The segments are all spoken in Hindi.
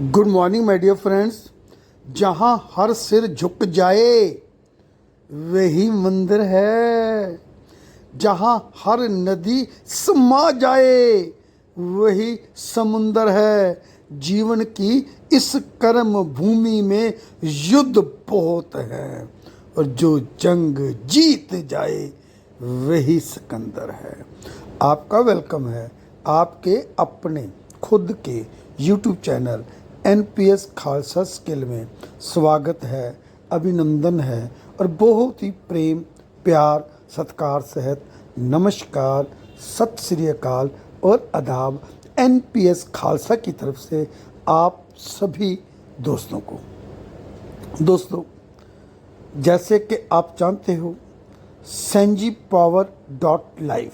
Good morning my dear friends. जहाँ हर सिर झुक जाए वही मंदिर है, जहाँ हर नदी समा जाए वही समुंदर है। जीवन की इस कर्म भूमि में युद्ध बहुत है और जो जंग जीत जाए वही सिकंदर है। आपका वेलकम है आपके अपने खुद के YouTube channel NPS Khalsa skill में। स्वागत है, अभिनंदन है और बहुत ही प्रेम प्यार सत्कार सहित नमस्कार, सत श्री अकाल और आदाब NPS खालसा की तरफ से आप सभी दोस्तों को। दोस्तों, जैसे कि आप जानते हो, sanjipower.life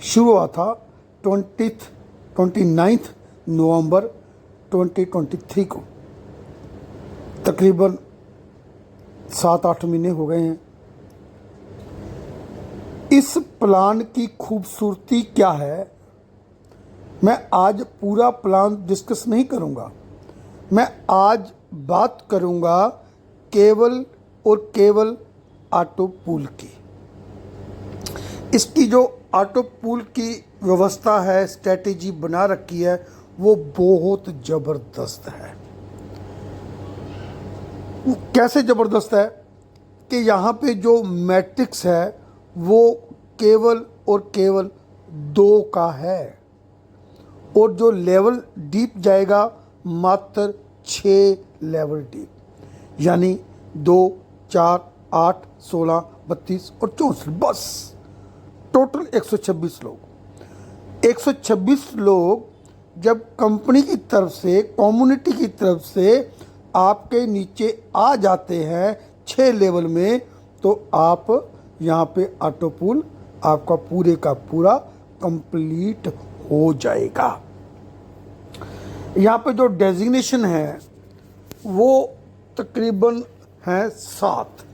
शुरू हुआ था 29 नवंबर 2023 को। तकरीबन 7-8 महीने हो गए हैं। इस प्लान की खूबसूरती क्या है, मैं आज पूरा प्लान डिस्कस नहीं करूंगा। मैं आज बात करूंगा केवल और केवल ऑटो पूल की। इसकी जो ऑटो पूल की व्यवस्था है, स्ट्रेटेजी बना रखी है, वो बहुत ज़बरदस्त है। कैसे ज़बरदस्त है कि यहाँ पे जो मैट्रिक्स है वो केवल और केवल 2 का है और जो लेवल डीप जाएगा मात्र 6 लेवल डीप, यानी 2, 4, 8, 16, 32 और 64, बस टोटल 126 लोग। 126 लोग जब कंपनी की तरफ से, कम्युनिटी की तरफ से आपके नीचे आ जाते हैं 6 लेवल में, तो आप यहाँ पे ऑटो पूल आपका पूरे का पूरा कंप्लीट हो जाएगा। यहाँ पे जो डेजिग्नेशन है वो तकरीबन है 7।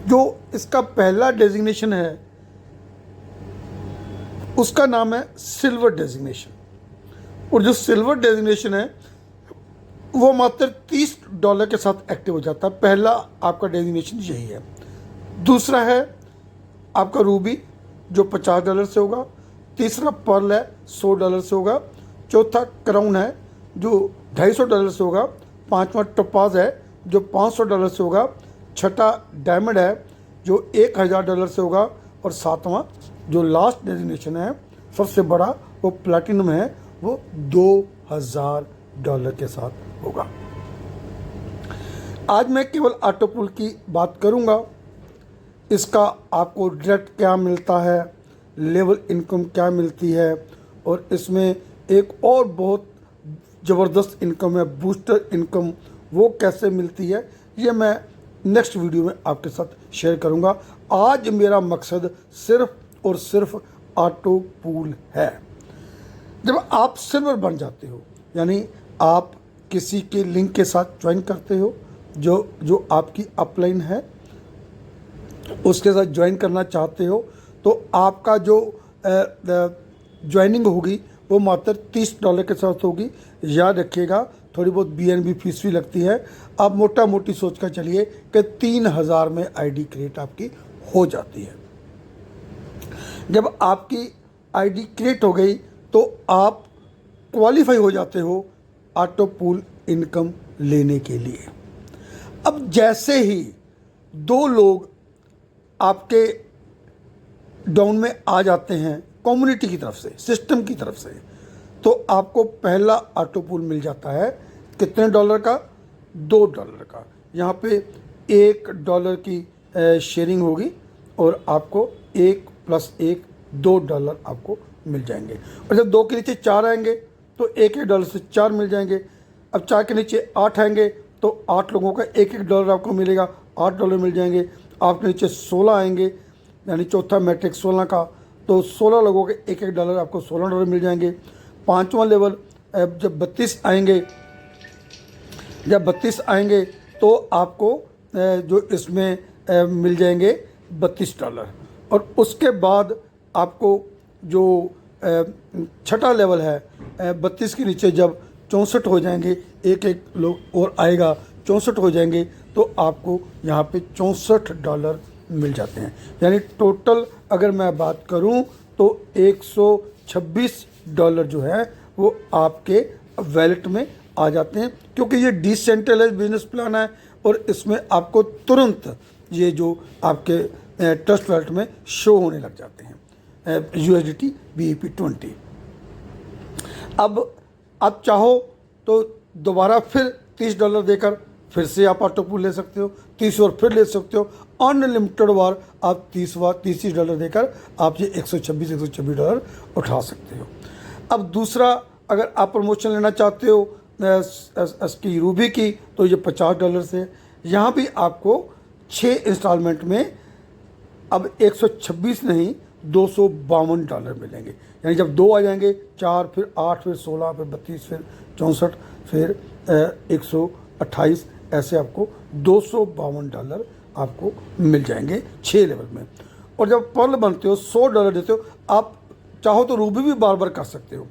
जो इसका पहला डेजिग्नेशन है उसका नाम है सिल्वर डेजिग्नेशन, और जो सिल्वर डेजिग्नेशन है वो मात्र $30 के साथ एक्टिव हो जाता है। पहला आपका डेजिग्नेशन यही है। दूसरा है आपका रूबी जो $50 से होगा। तीसरा पर्ल है $100 से होगा। चौथा क्राउन है जो $250 से होगा। पांचवा टोपाज है जो $500 से होगा। छठा डायमंड है जो $1000 से होगा। और सातवां जो लास्ट डेजिग्नेशन है सबसे बड़ा, वो प्लैटिनम है, वो $2000 के साथ होगा। आज मैं केवल ऑटो पूल की बात करूंगा। इसका आपको डायरेक्ट क्या मिलता है, लेवल इनकम क्या मिलती है, और इसमें एक और बहुत ज़बरदस्त इनकम है, बूस्टर इनकम, वो कैसे मिलती है, ये मैं नेक्स्ट वीडियो में आपके साथ शेयर करूंगा। आज मेरा मकसद सिर्फ और सिर्फ ऑटो पूल है। जब आप सिल्वर बन जाते हो, यानी आप किसी के लिंक के साथ ज्वाइन करते हो, जो आपकी अपलाइन है उसके साथ ज्वाइन करना चाहते हो, तो आपका जो ज्वाइनिंग होगी वो मात्र $30 के साथ होगी। याद रखिएगा, थोड़ी बहुत BNB फीस भी लगती है। आप मोटा मोटी सोच कर चलिए कि 3000 में ID क्रिएट आपकी हो जाती है। जब आपकी ID क्रिएट हो गई तो आप क्वालिफाई हो जाते हो ऑटो पूल इनकम लेने के लिए। अब जैसे ही 2 लोग आपके डाउन में आ जाते हैं कम्युनिटी की तरफ से, सिस्टम की तरफ से, तो आपको पहला ऑटो पूल मिल जाता है। कितने डॉलर का? $2 का। यहाँ पे $1 की शेयरिंग होगी और आपको 1 + 1 $2 आपको मिल जाएंगे। और जब 2 के नीचे 4 आएंगे तो $1 से 4 मिल जाएंगे। अब 4 के नीचे 8 आएंगे तो 8 लोगों का $1 आपको मिलेगा, $8 मिल जाएंगे। आपके नीचे 16 आएंगे, यानी चौथा मैट्रिक 16 का, तो 16 लोगों के $1 आपको $16 मिल जाएंगे। पांचवा लेवल जब 32 आएंगे तो आपको जो इसमें मिल जाएंगे $32। और उसके बाद आपको जो छठा लेवल है, 32 के नीचे जब 64 हो जाएंगे, एक एक लोग और आएगा, 64 हो जाएंगे तो आपको यहाँ पे $64 मिल जाते हैं। यानी टोटल अगर मैं बात करूँ तो $126 जो है वो आपके वैलेट में आ जाते हैं, क्योंकि ये डिसेंट्रलाइज्ड बिजनेस प्लान है और इसमें आपको तुरंत ये जो आपके ट्रस्ट वैलेट में शो होने लग जाते हैं USDT BEP20। अब आप चाहो तो दोबारा फिर $30 देकर फिर से आप ऑटो पूल ले सकते हो, 30 और फिर ले सकते हो, अनलिमिटेड बार आप 30 डॉलर देकर आप ये $126 उठा सकते हो। अब दूसरा, अगर आप प्रमोशन लेना चाहते हो इसकी रूबी की, तो ये $50 से, यहाँ भी आपको 6 इंस्टॉलमेंट में अब 126 नहीं $252 मिलेंगे। यानी जब 2 आ जाएंगे, 4 फिर 8 फिर 16 फिर 32 फिर 64 फिर 128, ऐसे आपको $252 आपको मिल जाएंगे 6 लेवल में। और जब पर्ल बनते हो $100 देते हो, आप चाहो तो रूबी भी बार बार कर सकते हो।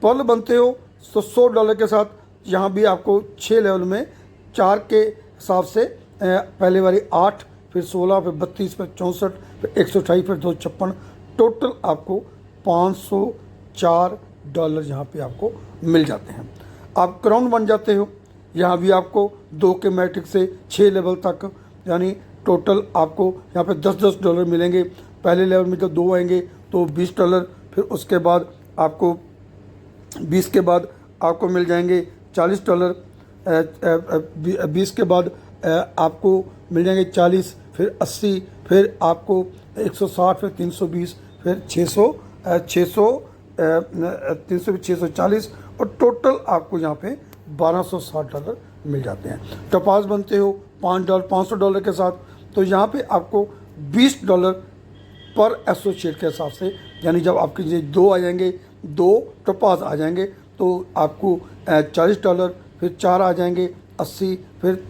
पर्ल बनते हो तो $100 के साथ यहाँ भी आपको 6 लेवल में 4 के हिसाब से पहले वाली 8 फिर 16 फिर 32 फिर 64 फिर 128 फिर 256, टोटल आपको $504 यहाँ पे आपको मिल जाते हैं। आप क्राउन बन जाते हो, यहाँ भी आपको 2 के मैट्रिक से 6 लेवल तक, यानी टोटल आपको यहाँ पे $10 मिलेंगे। पहले लेवल में जब 2 आएंगे तो $20, फिर उसके बाद आपको 20 के बाद आपको मिल जाएंगे $40, 20 के बाद आपको मिल जाएंगे 40, फिर 80, फिर आपको 160, फिर 320, फिर 600, 640, और टोटल आपको यहाँ पे $1260 मिल जाते हैं। टपास बनते हो $500 के साथ, तो यहाँ पे आपको $20 पर एसोसिएट के हिसाब से, यानी जब आपके ये 2 आ जाएंगे, 2 टपास आ जाएंगे तो आपको $40, फिर 4 आ जाएंगे 80, फिर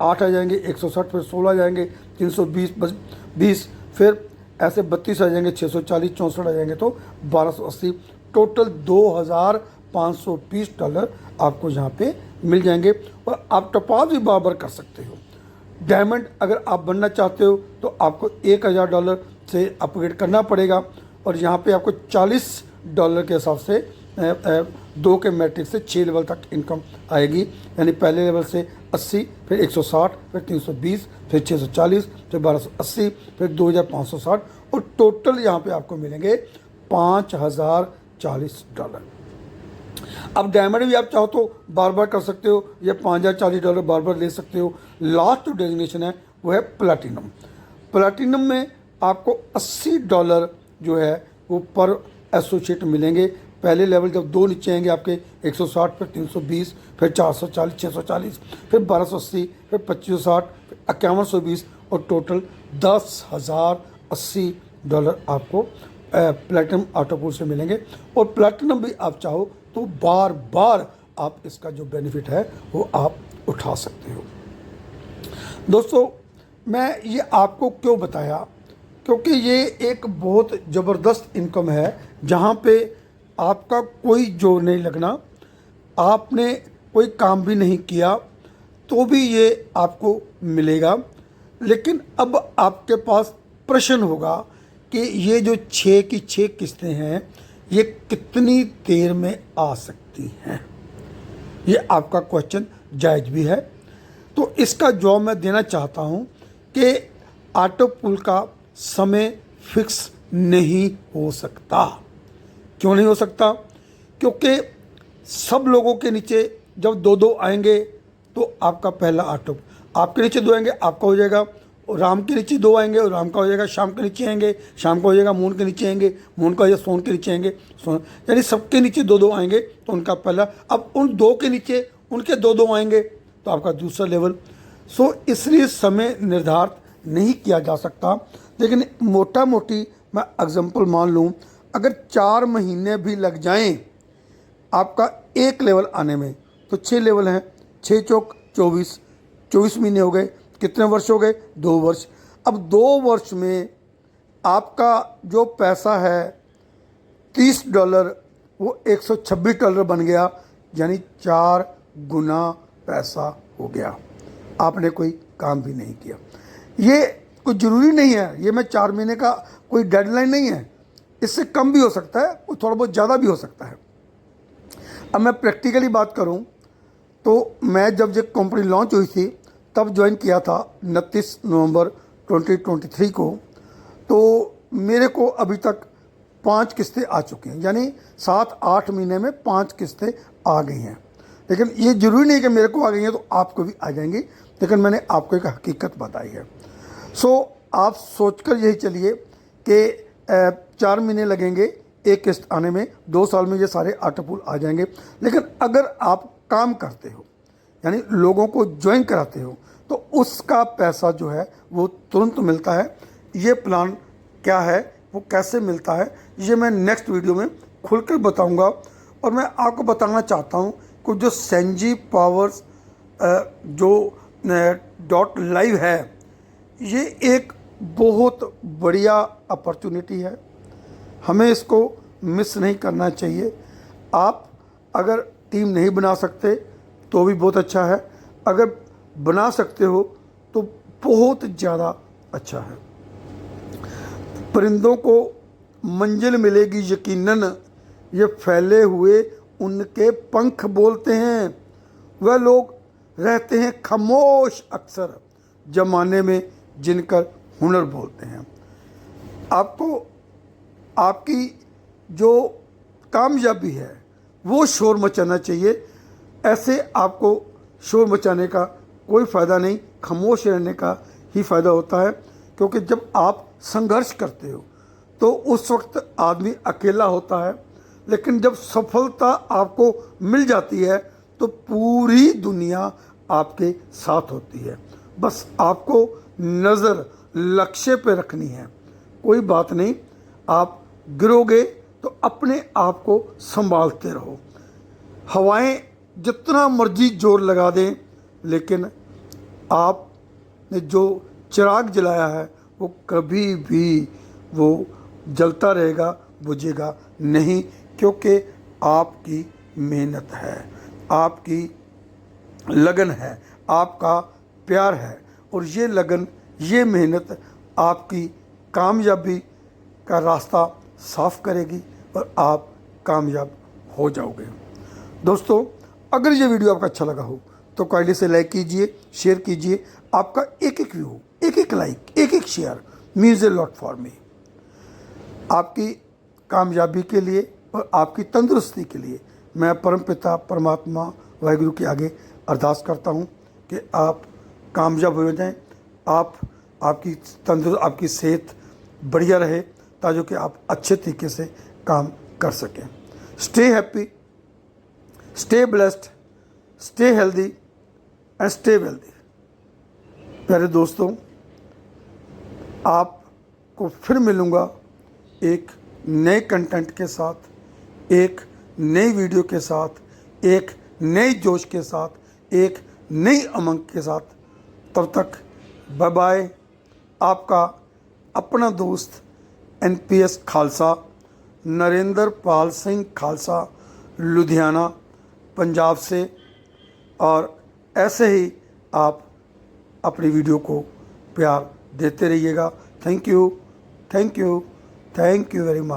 8 आ जाएंगे 160, फिर 16 आ जाएंगे 320, फिर ऐसे 32 आ जाएंगे 640, 64 आ जाएंगे तो 1280, टोटल $2520 आपको यहाँ पे मिल जाएंगे। और आप टपास भी बार कर सकते हो। डायमंड अगर आप बनना चाहते हो तो आपको $1000 से अपग्रेड करना पड़ेगा, और यहाँ पे आपको $40 के हिसाब से 2 के मैट्रिक से 6 लेवल तक इनकम आएगी। यानी पहले लेवल से 80, फिर 160, फिर 320, फिर 640, फिर 1280, फिर 2560, और टोटल यहाँ पे आपको मिलेंगे $5040। अब डायमंड भी आप चाहो तो बार बार कर सकते हो, या $5040 बार बार ले सकते हो। लास्ट डेजिग्नेशन है वो है प्लैटिनम। प्लैटिनम में आपको $80 जो है वो पर एसोसिएट मिलेंगे। पहले लेवल जब 2 नीचे आएंगे आपके 160, फिर 320, फिर 440, 640, फिर 1280, फिर 2560, फिर 5120, और टोटल $10,080 आपको प्लैटिनम ऑटोपूल से मिलेंगे। और प्लैटिनम भी आप चाहो तो बार बार आप इसका जो बेनिफिट है वो आप उठा सकते हो। दोस्तों, मैं ये आपको क्यों बताया, क्योंकि ये एक बहुत ज़बरदस्त इनकम है जहाँ पे आपका कोई जोर नहीं लगना, आपने कोई काम भी नहीं किया तो भी ये आपको मिलेगा। लेकिन अब आपके पास प्रश्न होगा कि ये जो 6 की 6 किस्तें हैं ये कितनी देर में आ सकती हैं। ये आपका क्वेश्चन जायज़ भी है। तो इसका जवाब मैं देना चाहता हूँ कि ऑटो पुल का समय फिक्स नहीं हो सकता। क्यों नहीं हो सकता? क्योंकि सब लोगों के नीचे जब 2-2 आएंगे तो आपका पहला ऑटो, आपके नीचे 2 आएंगे आपका हो जाएगा, और राम के नीचे 2 आएंगे और राम का हो जाएगा, शाम के नीचे आएंगे शाम का हो जाएगा, मून के नीचे आएंगे मून का हो जाएगा, सोन के नीचे आएंगे सोन, यानी सबके नीचे 2-2 आएंगे तो उनका पहला। अब उन 2 के नीचे उनके 2-2 आएंगे तो आपका दूसरा लेवल। सो इसलिए समय निर्धारित नहीं किया जा सकता। लेकिन मोटा मोटी मैं एग्जाम्पल मान लूँ, अगर 4 महीने भी लग जाएं आपका एक लेवल आने में, तो 6 लेवल हैं, 6 चौक 24, 24 महीने हो गए, कितने वर्ष हो गए? 2 वर्ष। अब 2 वर्ष में आपका जो पैसा है $30 वो $126 बन गया, यानी 4 गुना पैसा हो गया। आपने कोई काम भी नहीं किया। ये कोई ज़रूरी नहीं है, ये मैं 4 महीने का कोई डेडलाइन नहीं है, इससे कम भी हो सकता है, थोड़ा बहुत ज़्यादा भी हो सकता है। अब मैं प्रैक्टिकली बात करूं तो मैं जब ये कंपनी लॉन्च हुई थी तब ज्वाइन किया था 29 नवंबर 2023 को। तो मेरे को अभी तक 5 किस्तें आ चुकी हैं, यानी 7-8 महीने में 5 किस्तें आ गई हैं। लेकिन ये ज़रूरी नहीं कि मेरे को आ गई हैं तो आपको भी आ जाएंगी, लेकिन मैंने आपको एक हकीकत बताई है। आप सोचकर यही चलिए कि 4 महीने लगेंगे एक किस्त आने में, 2 साल में ये सारे आटोपुल आ जाएंगे। लेकिन अगर आप काम करते हो, यानी लोगों को ज्वाइन कराते हो, तो उसका पैसा जो है वो तुरंत मिलता है। ये प्लान क्या है, वो कैसे मिलता है, ये मैं नेक्स्ट वीडियो में खुलकर बताऊंगा। और मैं आपको बताना चाहता हूँ कि जो सेंजी पावर्स जो .live है, ये एक बहुत बढ़िया अपॉर्चुनिटी है, हमें इसको मिस नहीं करना चाहिए। आप अगर टीम नहीं बना सकते तो भी बहुत अच्छा है, अगर बना सकते हो तो बहुत ज़्यादा अच्छा है। परिंदों को मंजिल मिलेगी यकीनन, ये फैले हुए उनके पंख बोलते हैं। वह लोग रहते हैं खामोश अक्सर, जमाने में जिनकर हुनर बोलते हैं। आपको आपकी जो कामयाबी है वो शोर मचाना चाहिए। ऐसे आपको शोर मचाने का कोई फ़ायदा नहीं, खामोश रहने का ही फ़ायदा होता है। क्योंकि जब आप संघर्ष करते हो तो उस वक्त आदमी अकेला होता है, लेकिन जब सफलता आपको मिल जाती है तो पूरी दुनिया आपके साथ होती है। बस आपको नज़र लक्ष्य पे रखनी है। कोई बात नहीं, आप गिरोगे तो अपने आप को संभालते रहो। हवाएं जितना मर्जी जोर लगा दें, लेकिन आपने जो चिराग जलाया है वो कभी भी वो जलता रहेगा, बुझेगा नहीं। क्योंकि आपकी मेहनत है, आपकी लगन है, आपका प्यार है, और ये लगन, ये मेहनत आपकी कामयाबी का रास्ता साफ करेगी और आप कामयाब हो जाओगे। दोस्तों, अगर ये वीडियो आपका अच्छा लगा हो तो काइंडली से लाइक कीजिए, शेयर कीजिए। आपका एक एक व्यू, एक एक लाइक, एक एक share means a lot for me. आपकी कामयाबी के लिए और आपकी तंदुरुस्ती के लिए मैं परमपिता परमात्मा वाहिगुरु के आगे अरदास करता हूँ कि आप कामयाब हो जाएं, आपकी तंदुरुस्त, आपकी सेहत बढ़िया रहे, ताकि कि आप अच्छे तरीके से काम कर सकें। Stay happy, stay blessed, stay healthy and stay wealthy. प्यारे दोस्तों, आपको फिर मिलूँगा एक नए कंटेंट के साथ, एक नई वीडियो के साथ, एक नए जोश के साथ, एक नई उमंग के साथ। तब तक बाय बाय। आपका अपना दोस्त NPS खालसा, नरेंद्र पाल सिंह खालसा, लुधियाना, पंजाब से। और ऐसे ही आप अपनी वीडियो को प्यार देते रहिएगा। Thank you, thank you, thank you very much.